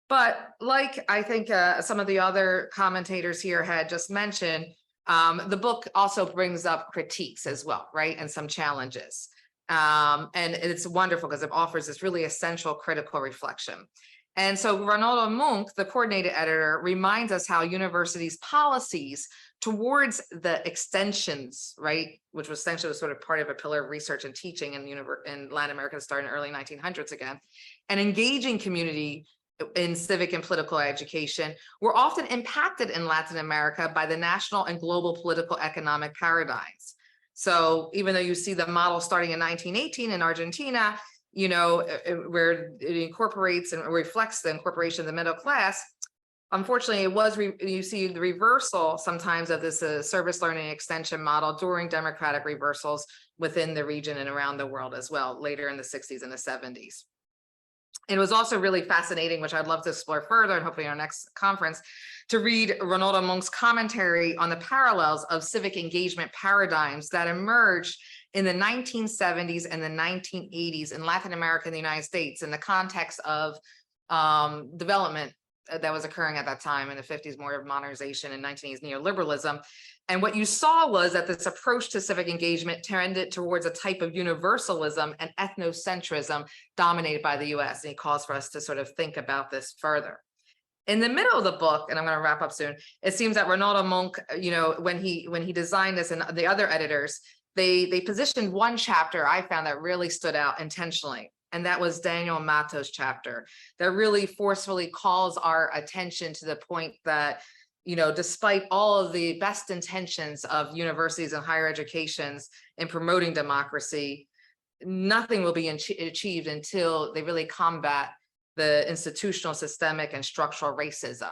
But like I think some of the other commentators here had just mentioned, the book also brings up critiques as well, right? And some challenges. And it's wonderful because it offers this really essential critical reflection. And so Ronaldo Munk, the coordinated editor, reminds us how universities' policies towards the extensions, right, which was essentially sort of part of a pillar of research and teaching in Latin America starting in the early 1900s again, and engaging community in civic and political education were often impacted in Latin America by the national and global political economic paradigms. So even though you see the model starting in 1918 in Argentina, where it incorporates and reflects the incorporation of the middle class, unfortunately, you see the reversal sometimes of this service learning extension model during democratic reversals within the region and around the world as well, later in the 60s and the 70s. It was also really fascinating, which I'd love to explore further and hopefully in our next conference, to read Ronaldo Monk's commentary on the parallels of civic engagement paradigms that emerged in the 1970s and the 1980s in Latin America and the United States in the context of development that was occurring at that time in the 50s, more of modernization, and 1980s neoliberalism. And what you saw was that this approach to civic engagement tended towards a type of universalism and ethnocentrism dominated by the US. And he calls for us to sort of think about this further. In the middle of the book, and I'm going to wrap up soon, it seems that Ronaldo Monk, you know, when he designed this, and the other editors, they positioned one chapter I found that really stood out intentionally. And that was Daniel Mato's chapter that really forcefully calls our attention to the point that, you know, despite all of the best intentions of universities and higher educations in promoting democracy, nothing will be achieved until they really combat the institutional, systemic, and structural racism.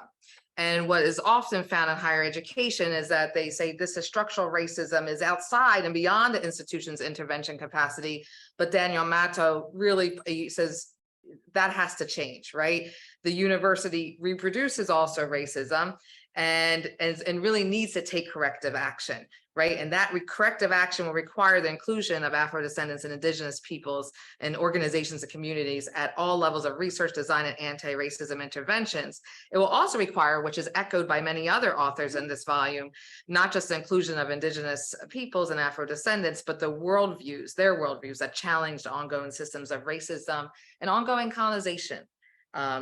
And what is often found in higher education is that they say this is structural racism is outside and beyond the institution's intervention capacity. But Daniel Mato really, he says that has to change, right? The university reproduces also racism and really needs to take corrective action, right? And that corrective action will require the inclusion of Afro-descendants and indigenous peoples and organizations and communities at all levels of research, design, and anti-racism interventions. It will also require, which is echoed by many other authors in this volume, not just the inclusion of indigenous peoples and Afro-descendants, but the worldviews, their worldviews that challenge the ongoing systems of racism and ongoing colonization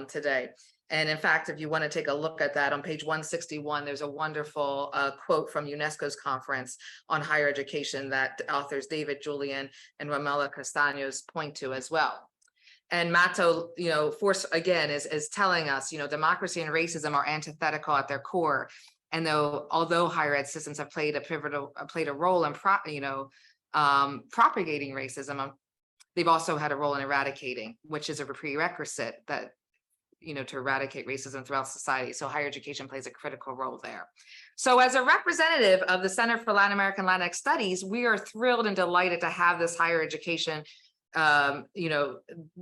today. And in fact, if you want to take a look at that on page 161, there's a wonderful quote from UNESCO's conference on higher education that authors David Julian and Ramela Castaños point to as well. And Mato, you know, is telling us, you know, democracy and racism are antithetical at their core. And although higher ed systems have played a role in propagating racism, they've also had a role in eradicating, which is a prerequisite that, you know, to eradicate racism throughout society. So higher education plays a critical role there. So as a representative of the Center for Latin American Latinx Studies, we are thrilled and delighted to have this higher education,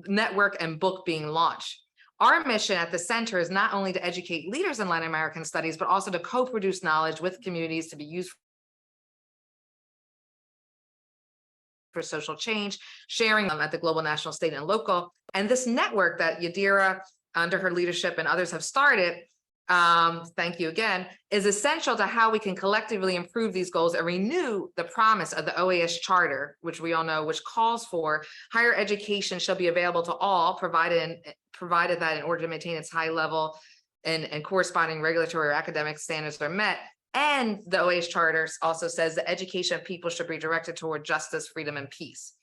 network and book being launched. Our mission at the center is not only to educate leaders in Latin American studies, but also to co-produce knowledge with communities to be used for social change, sharing them at the global, national, state, and local. And this network that Yadira, under her leadership, and others have started, thank you again, is essential to how we can collectively improve these goals and renew the promise of the OAS Charter, which we all know, which calls for higher education shall be available to all, provided that in order to maintain its high level and corresponding regulatory or academic standards are met. And the OAS Charter also says that education of people should be directed toward justice, freedom, and peace.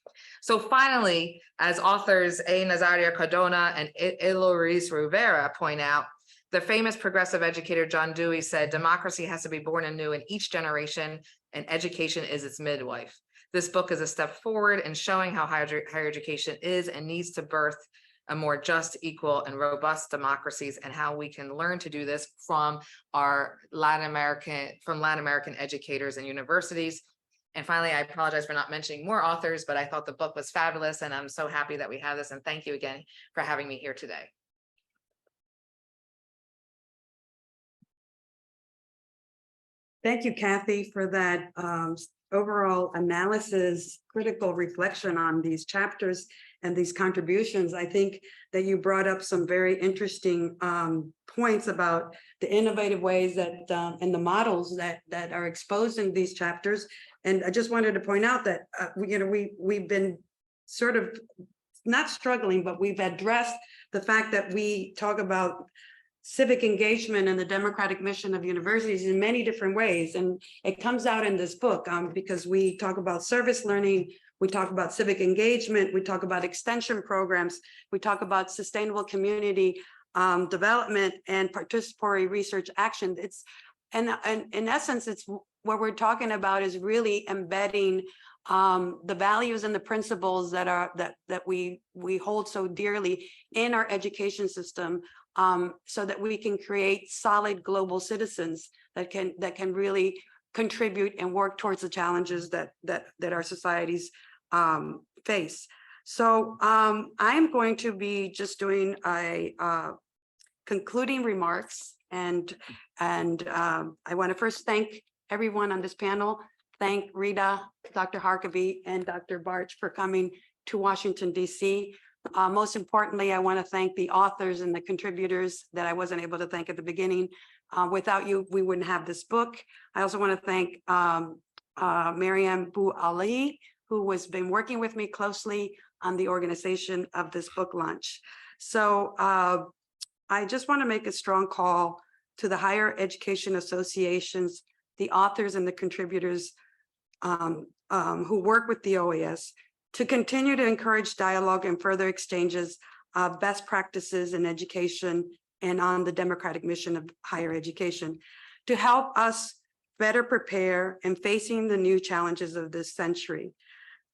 So finally, as authors A. Nazaria Cardona and Eloise Rivera point out, the famous progressive educator John Dewey said, democracy has to be born anew in each generation, and education is its midwife. This book is a step forward in showing how higher education is and needs to birth a more just, equal, and robust democracies, and how we can learn to do this from Latin American educators and universities. And finally, I apologize for not mentioning more authors, but I thought the book was fabulous, and I'm so happy that we have this. And thank you again for having me here today. Thank you, Kathy, for that overall analysis, critical reflection on these chapters and these contributions. I think that you brought up some very interesting points about the innovative ways that and the models that are exposed in these chapters. And I just wanted to point out that we've been sort of not struggling, but we've addressed the fact that we talk about civic engagement and the democratic mission of universities in many different ways. And it comes out in this book because we talk about service learning, we talk about civic engagement, we talk about extension programs, we talk about sustainable community development and participatory research action. And in essence, it's what we're talking about is really embedding the values and the principles that we hold so dearly in our education system, so that we can create solid global citizens that can really contribute and work towards the challenges that our societies face. So I'm going to be just doing a concluding remarks, and I want to first thank everyone on this panel. Thank Rita, Dr. Harkavy, and Dr. Barch for coming to Washington, D.C. Most importantly, I want to thank the authors and the contributors that I wasn't able to thank at the beginning. Without you, we wouldn't have this book. I also want to thank Mariam Bou Ali, who has been working with me closely on the organization of this book launch. So I just want to make a strong call to the higher education associations, the authors and the contributors who work with the OAS to continue to encourage dialogue and further exchanges of best practices in education and on the democratic mission of higher education to help us better prepare in facing the new challenges of this century.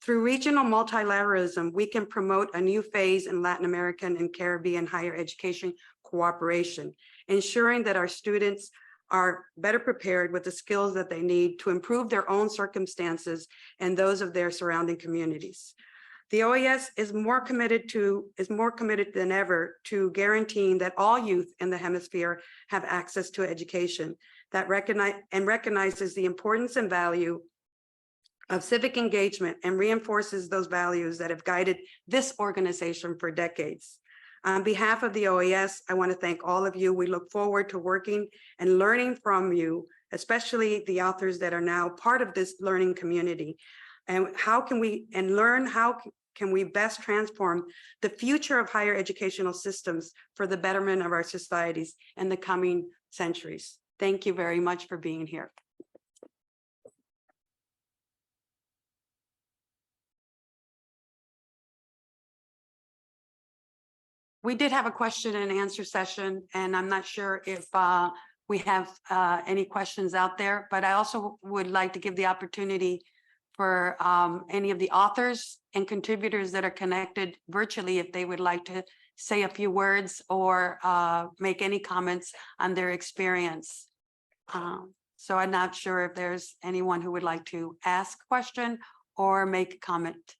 Through regional multilateralism, we can promote a new phase in Latin American and Caribbean higher education cooperation, ensuring that our students are better prepared with the skills that they need to improve their own circumstances and those of their surrounding communities. The OAS is more committed than ever to guaranteeing that all youth in the hemisphere have access to education that recognizes the importance and value of civic engagement and reinforces those values that have guided this organization for decades. On behalf of the OAS, I want to thank all of you. We look forward to working and learning from you, especially the authors that are now part of this learning community. And how can we best transform the future of higher educational systems for the betterment of our societies in the coming centuries. Thank you very much for being here. We did have a question and answer session, and I'm not sure if we have any questions out there, but I also would like to give the opportunity for any of the authors and contributors that are connected virtually, if they would like to say a few words or make any comments on their experience. So I'm not sure if there's anyone who would like to ask a question or make a comment.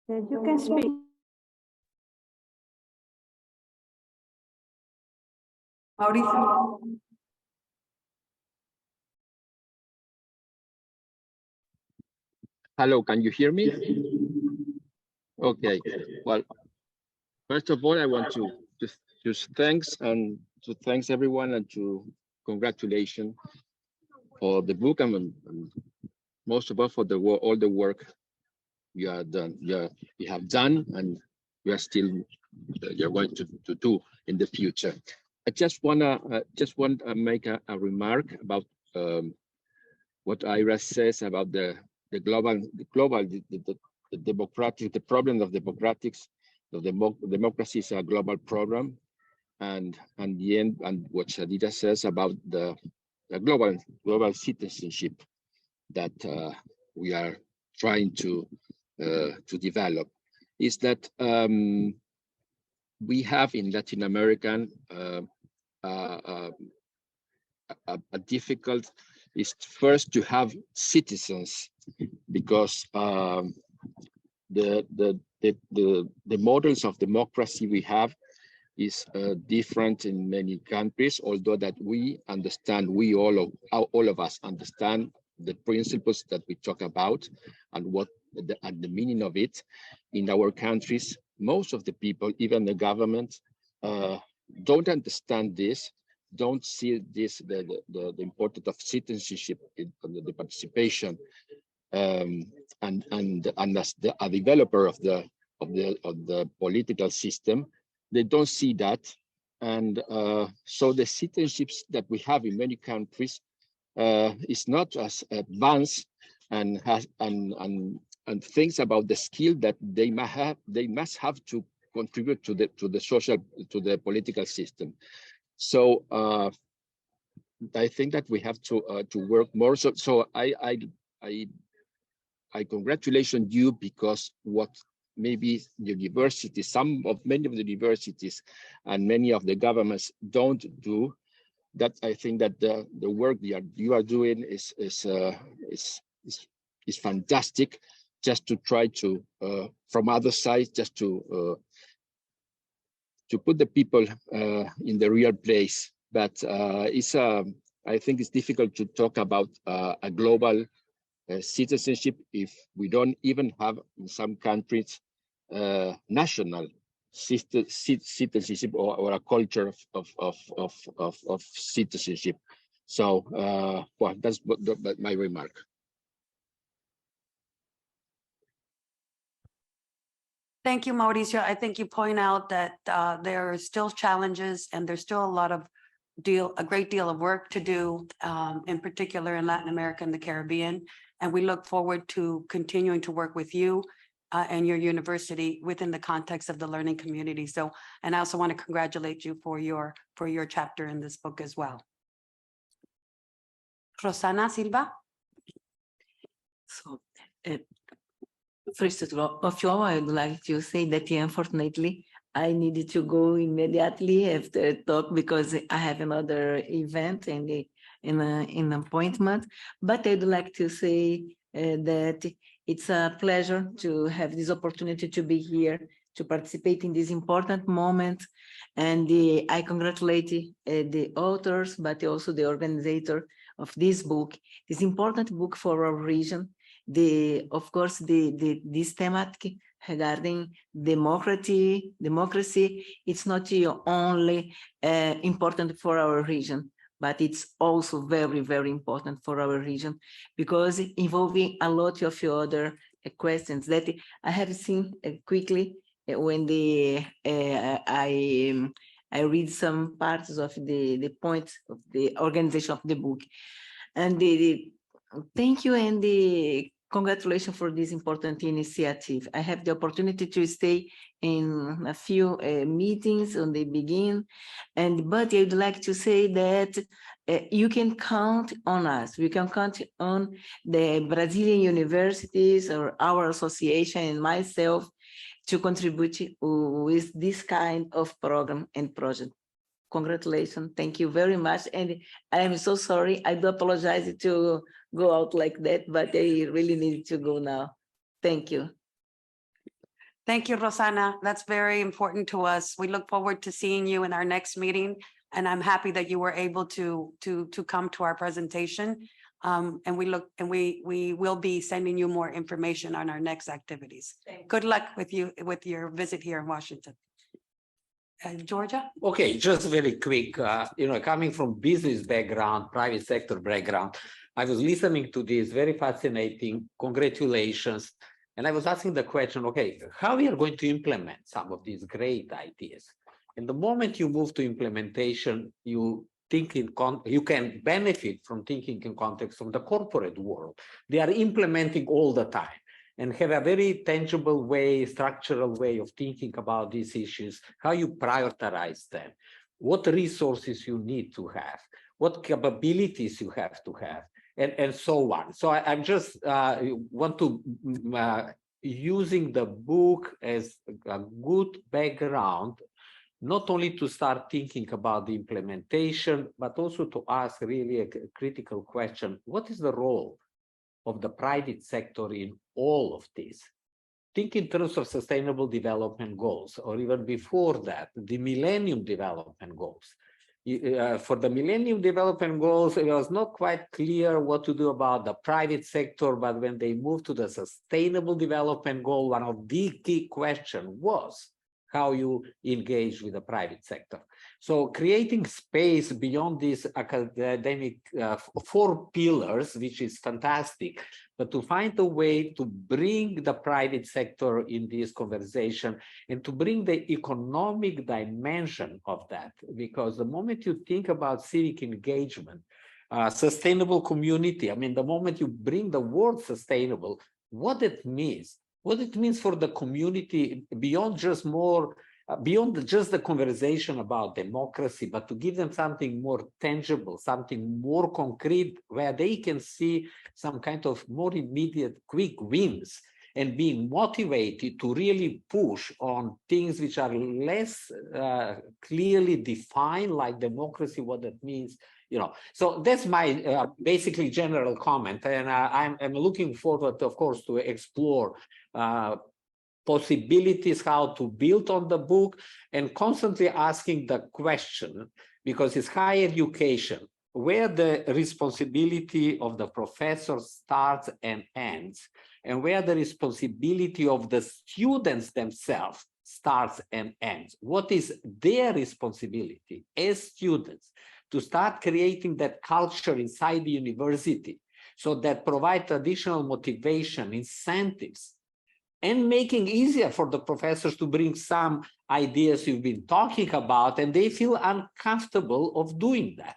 You can speak. Mauricio. Hello, can you hear me? Okay, well, first of all, I want to just thanks everyone and to congratulations for the book and most of all for all the work you have done. You have done and you are still you're going to do in the future. I just want to make a remark about what Ira says about the democratic, the problem of democratics. Democracy is a global problem, and the end, and what Shadida says about the global citizenship that we are trying to develop, is that we have in Latin American a difficult is first to have citizens, because the models of democracy we have is different in many countries, although that we understand, all of us understand the principles that we talk about and what the meaning of it. In our countries, most of the people, even the government, don't understand this, don't see this, the importance of citizenship in the participation, and as a developer of the political system, they don't see that, and so the citizenships that we have in many countries is not as advanced and thinks about the skill that they must have to contribute to the political system. So I think that we have to work more. So I congratulate you, because what maybe universities, many of the universities and many of the governments don't do, that I think that the work you are doing is fantastic, just to try to from other sides, just to put the people in the real place. But I think it's difficult to talk about a global citizenship if we don't even have in some countries national citizenship or a culture of citizenship. So well, that's my remark. Thank you, Mauricio. I think you point out that there are still challenges and there's still a great deal of work to do, in particular in Latin America and the Caribbean. And we look forward to continuing to work with you and your university within the context of the learning community. So, and I also want to congratulate you for your chapter in this book as well. Rosana Silva. So, first of all, I would like to say that unfortunately, I needed to go immediately after the talk because I have another event and an appointment. But I'd like to say that it's a pleasure to have this opportunity to be here, to participate in this important moment. And I congratulate the authors, but also the organizer of this book, this important book for our region. Of course, this thematic regarding democracy, it's not only important for our region, but it's also very, very important for our region because involving a lot of other questions that I have seen quickly when I read some parts of the points of the organization of the book. And thank you and congratulations for this important initiative. I have the opportunity to stay in a few meetings on the beginning, but I would like to say that you can count on us. We can count on the Brazilian universities or our association and myself to contribute with this kind of program and project. Congratulations. Thank you very much. And I am so sorry. I do apologize to go out like that, but I really need to go now. Thank you. Thank you, Rosana. That's very important to us. We look forward to seeing you in our next meeting. And I'm happy that you were able to come to our presentation. And we will be sending you more information on our next activities. Good luck with your visit here in Washington. Georgia? Okay, just very quick, coming from business background, private sector background, I was listening to this very fascinating, congratulations. And I was asking the question, okay, how we are going to implement some of these great ideas? And the moment you move to implementation, you can benefit from thinking in context from the corporate world. They are implementing all the time and have a very tangible way, structural way of thinking about these issues, how you prioritize them, what resources you need to have, what capabilities you have to have, and so on. So I just want to using the book as a good background, not only to start thinking about the implementation, but also to ask really a critical question: what is the role of the private sector in all of this? Think in terms of sustainable development goals, or even before that, the Millennium Development Goals. For the Millennium Development Goals, it was not quite clear what to do about the private sector, but when they moved to the Sustainable Development Goal, one of the key questions was how you engage with the private sector. So creating space beyond these academic 4 pillars, which is fantastic, but to find a way to bring the private sector in this conversation and to bring the economic dimension of that, because the moment you think about civic engagement, sustainable community, I mean, the moment you bring the word sustainable, what it means for the community beyond just more beyond just the conversation about democracy, but to give them something more tangible, something more concrete, where they can see some kind of more immediate quick wins and being motivated to really push on things which are less clearly defined, like democracy, what that means, you know. So that's my basically general comment, and I'm looking forward, of course, to explore possibilities how to build on the book, and constantly asking the question, because it's higher education, where the responsibility of the professor starts and ends, and where the responsibility of the students themselves starts and ends. What is their responsibility as students to start creating that culture inside the university, so that provide additional motivation, incentives, and making easier for the professors to bring some ideas you've been talking about, and they feel uncomfortable of doing that.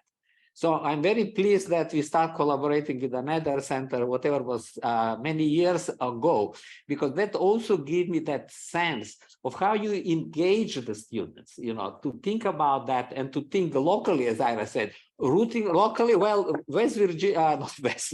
So I'm very pleased that we start collaborating with another center, whatever was many years ago, because that also gave me that sense of how you engage the students, you know, to think about that and to think locally, as Ira said, rooting locally. Well, West Virginia, not West,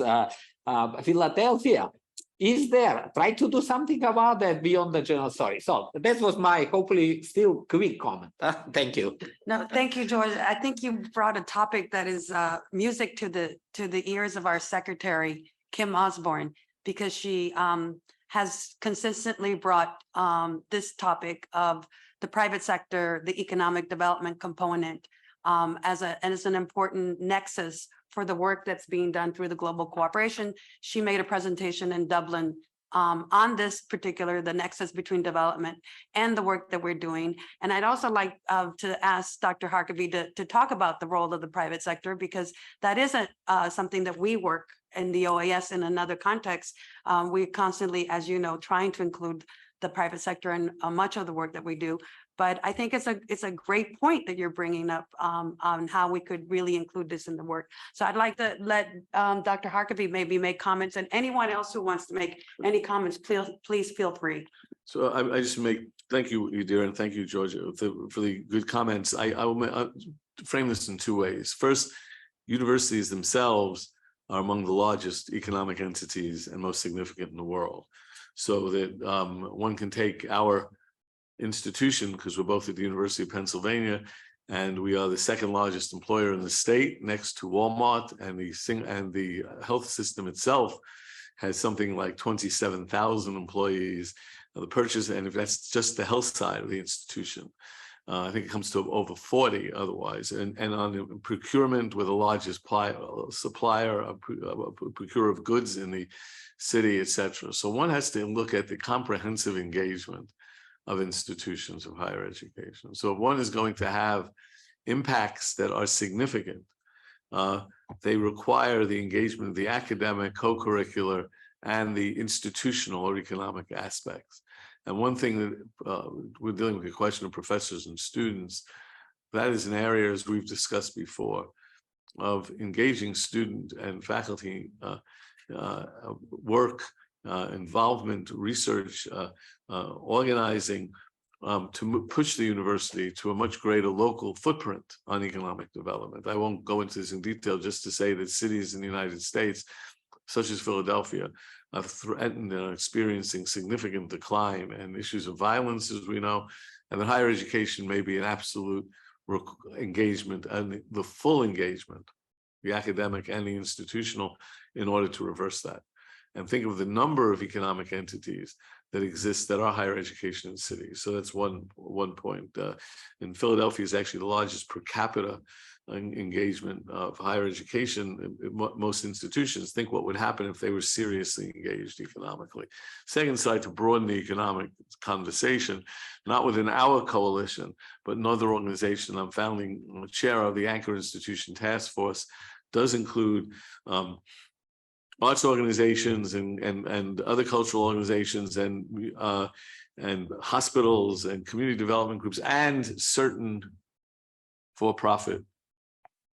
Philadelphia is there. Try to do something about that beyond the general story. So that was my hopefully still quick comment. Thank you. No, thank you, George. I think you brought a topic that is music to the ears of our secretary, Kim Osborne, because she has consistently brought this topic of the private sector, the economic development component as an important nexus for the work that's being done through the global cooperation. She made a presentation in Dublin on this particular, the nexus between development and the work that we're doing. And I'd also like to ask Dr. Harkavy to talk about the role of the private sector, because that isn't something that we work in the OAS in another context. We're constantly, as you know, trying to include the private sector in much of the work that we do. But I think it's a great point that you're bringing up on how we could really include this in the work. So I'd like to let Dr. Harkavy maybe make comments, and anyone else who wants to make any comments, please feel free. So I just thank you, Yadira, and thank you, Georgia, for the good comments. I will frame this in two ways. First, universities themselves are among the largest economic entities and most significant in the world. So that one can take our institution, because we're both at the University of Pennsylvania, and we are the second largest employer in the state, next to Walmart, and the health system itself has something like 27,000 employees. The purchase, and if that's just the health side of the institution, I think it comes to over 40 otherwise. And on the procurement, we're the largest procurer of goods in the city, etc. So one has to look at the comprehensive engagement of institutions of higher education. So if one is going to have impacts that are significant, they require the engagement of the academic, co-curricular, and the institutional or economic aspects. And one thing that we're dealing with the question of professors and students, that is an area, as we've discussed before, of engaging student and faculty work, involvement, research, organizing to push the university to a much greater local footprint on economic development. I won't go into this in detail, just to say that cities in the United States, such as Philadelphia, are threatened and are experiencing significant decline and issues of violence, as we know, and that higher education may be an absolute engagement and the full engagement, the academic and the institutional, in order to reverse that. And think of the number of economic entities that exist that are higher education in cities. So that's one point. And Philadelphia is actually the largest per capita engagement of higher education. Most institutions think what would happen if they were seriously engaged economically. Second side, to broaden the economic conversation, not within our coalition, but another organization I'm founding chair of, the Anchor Institution Task Force, does include arts organizations and other cultural organizations and hospitals and community development groups and certain for-profit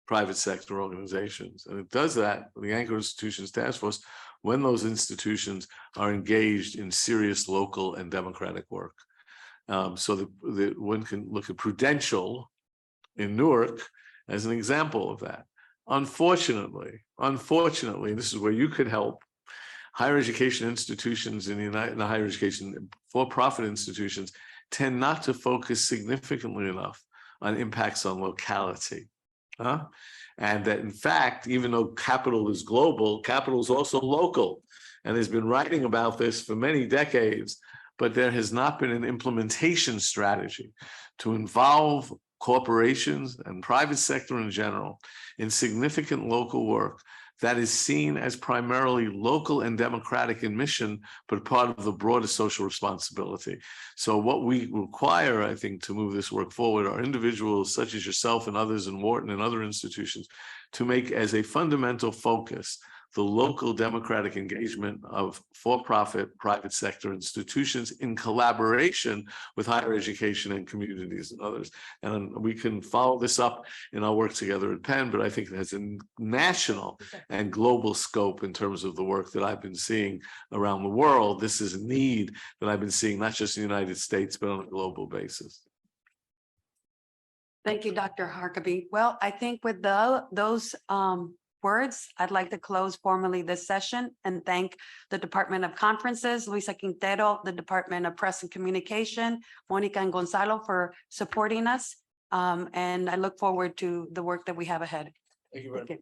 private sector organizations. And it does that, the Anchor Institutions Task Force, when those institutions are engaged in serious local and democratic work. So that one can look at Prudential in Newark as an example of that. Unfortunately, this is where you could help. Higher education institutions in the higher education for-profit institutions tend not to focus significantly enough on impacts on locality. And that in fact, even though capital is global, capital is also local. And there's been writing about this for many decades, but there has not been an implementation strategy to involve corporations and private sector in general in significant local work that is seen as primarily local and democratic in mission, but part of the broader social responsibility. So what we require, I think, to move this work forward are individuals such as yourself and others in Wharton and other institutions to make as a fundamental focus the local democratic engagement of for-profit private sector institutions in collaboration with higher education and communities and others. And we can follow this up in our work together at Penn, but I think it has a national and global scope in terms of the work that I've been seeing around the world. This is a need that I've been seeing not just in the United States, but on a global basis. Thank you, Dr. Harkeby. Well, I think with those words, I'd like to close formally this session and thank the Department of Conferences, Luisa Quintero, the Department of Press and Communication, Monica and Gonzalo for supporting us. And I look forward to the work that we have ahead. Thank you very much.